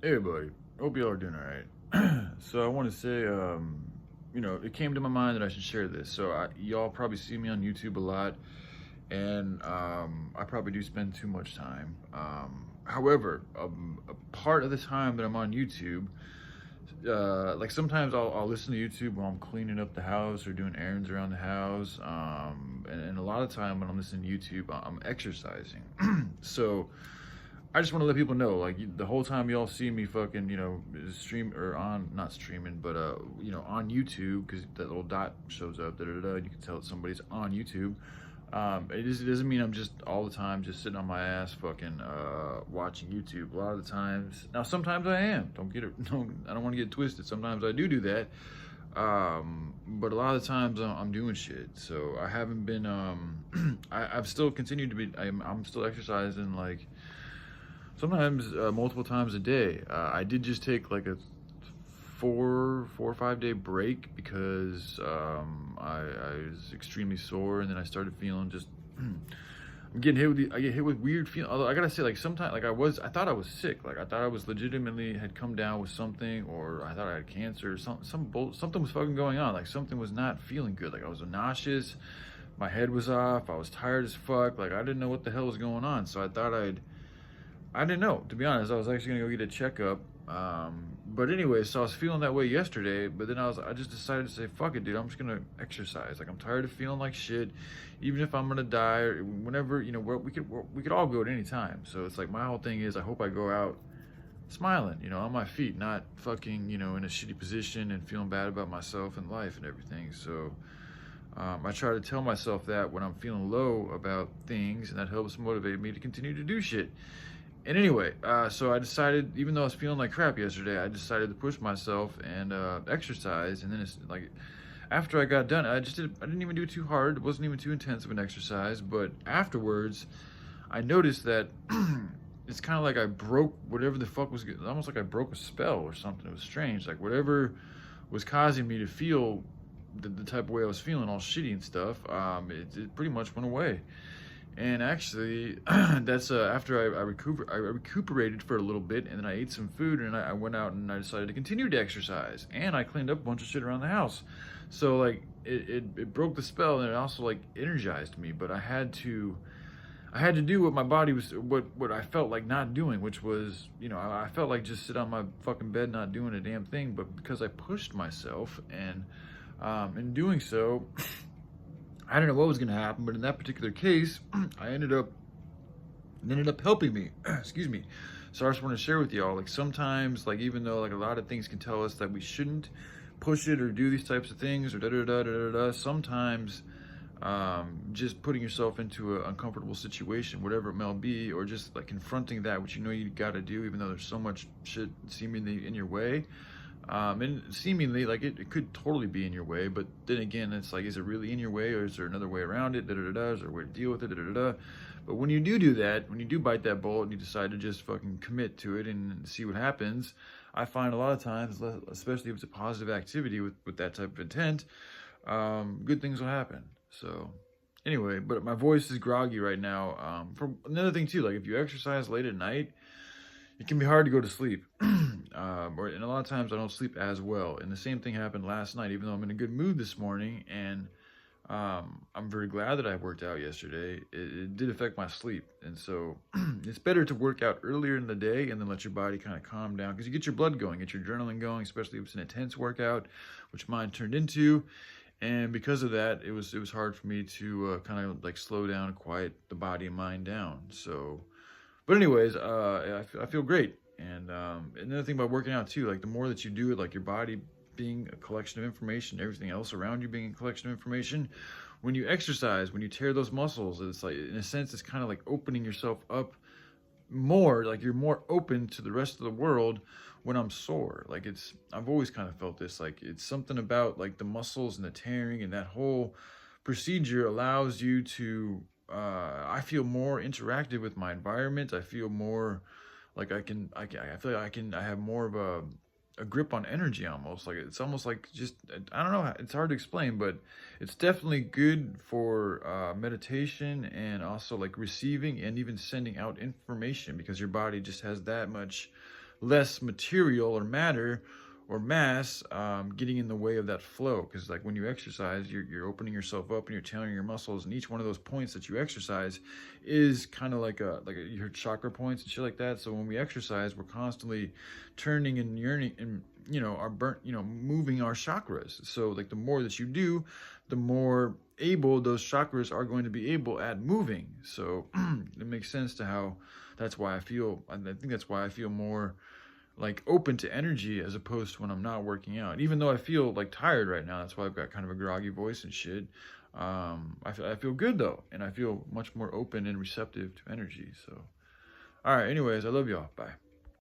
Hey everybody, hope you all are doing all right. So I want to say, it came to my mind that I should share this. Y'all probably see me on YouTube a lot, and I probably do spend too much time. However, a part of the time that I'm on YouTube, like sometimes I'll listen to YouTube while I'm cleaning up the house or doing errands around the house, and a lot of time when I'm listening to YouTube, I'm exercising. So I just want to let people know, like, the whole time y'all see me fucking, stream or on, not streaming, but on YouTube, because that little dot shows up, da da da. You can tell that somebody's on YouTube. It doesn't mean I'm just all the time just sitting on my ass fucking watching YouTube. A lot of the times, now sometimes I am. Don't get it. I don't want to get twisted. Sometimes I do that. But a lot of the times I'm doing shit. So I haven't been. I've still continued to be. I'm still exercising like sometimes multiple times a day. I did just take like a 4 or 5 day break because I was extremely sore, and then I started feeling just I'm getting hit with I get hit with weird feeling. Although I gotta say, like sometimes, like I thought I was sick. Like I thought I was legitimately had come down with something, or I thought I had cancer. Or something was fucking going on. Like something was not feeling good. Like I was nauseous. My head was off. I was tired as fuck. Like I didn't know what the hell was going on. So I didn't know, to be honest. I was actually gonna go get a checkup. But anyway, so I was feeling that way yesterday. But then I just decided to say, fuck it, dude. I'm just gonna exercise. Like I'm tired of feeling like shit. Even if I'm gonna die, or whenever we could all go at any time. So it's like my whole thing is I hope I go out smiling, on my feet, not fucking, in a shitty position and feeling bad about myself and life and everything. So I try to tell myself that when I'm feeling low about things, and that helps motivate me to continue to do shit. And anyway, so I decided, even though I was feeling like crap yesterday, I decided to push myself and exercise. And then it's like, after I got done, I didn't even do it too hard. It wasn't even too intense of an exercise. But afterwards, I noticed that it's kind of like I broke whatever the fuck was, almost like I broke a spell or something. It was strange. Like whatever was causing me to feel the type of way I was feeling, all shitty and stuff, it pretty much went away. And actually, that's after I recuperated for a little bit, and then I ate some food, and I went out and I decided to continue to exercise, and I cleaned up a bunch of shit around the house. So like it broke the spell, and it also like energized me. But I had to do what my body was, what I felt like not doing, which was, I felt like just sit on my fucking bed not doing a damn thing. But because I pushed myself, and in doing so, I don't know what was going to happen, but in that particular case, I ended up helping me. Excuse me. So I just want to share with y'all, like sometimes, like even though like a lot of things can tell us that we shouldn't push it or do these types of things or da da da da da da, sometimes just putting yourself into an uncomfortable situation, whatever it may be, or just like confronting that which you got to do, even though there's so much shit seemingly in your way. And seemingly, like it could totally be in your way, but then again, it's like, is it really in your way, or is there another way around it? Da da da da. Is there a way to deal with it? Da da da da. But when you do that, when you do bite that bullet and you decide to just fucking commit to it and see what happens, I find a lot of times, especially if it's a positive activity with that type of intent, good things will happen. So anyway, but my voice is groggy right now. For another thing too, like if you exercise late at night, it can be hard to go to sleep. And a lot of times I don't sleep as well. And the same thing happened last night, even though I'm in a good mood this morning. And I'm very glad that I worked out yesterday. It did affect my sleep. And so it's better to work out earlier in the day and then let your body kind of calm down. Because you get your blood going, get your adrenaline going, especially if it's an intense workout, which mine turned into. And because of that, it was hard for me to kind of like slow down and quiet the body and mind down. So, but anyways, I feel great. And another thing about working out too, like the more that you do it, like your body being a collection of information, everything else around you being a collection of information. When you exercise, when you tear those muscles, it's like, in a sense, it's kind of like opening yourself up more. Like you're more open to the rest of the world when I'm sore. Like I've always kind of felt this, like it's something about like the muscles and the tearing, and that whole procedure allows you to, I feel more interactive with my environment. I feel more like I feel like I have more of a grip on energy almost. Like it's almost like just, I don't know, it's hard to explain, but it's definitely good for meditation, and also like receiving and even sending out information, because your body just has that much less material or matter or mass getting in the way of that flow. Because like when you exercise, you're opening yourself up and you're tailoring your muscles, and each one of those points that you exercise is kind of like your chakra points and shit like that. So when we exercise, we're constantly turning and yearning and our burnt, moving our chakras. So like the more that you do, the more able those chakras are going to be able at moving. So it makes sense to how that's why I think that's why I feel more like open to energy as opposed to when I'm not working out. Even though I feel like tired right now, that's why I've got kind of a groggy voice and shit. I feel good though, and I feel much more open and receptive to energy. So, all right. Anyways, I love y'all. Bye.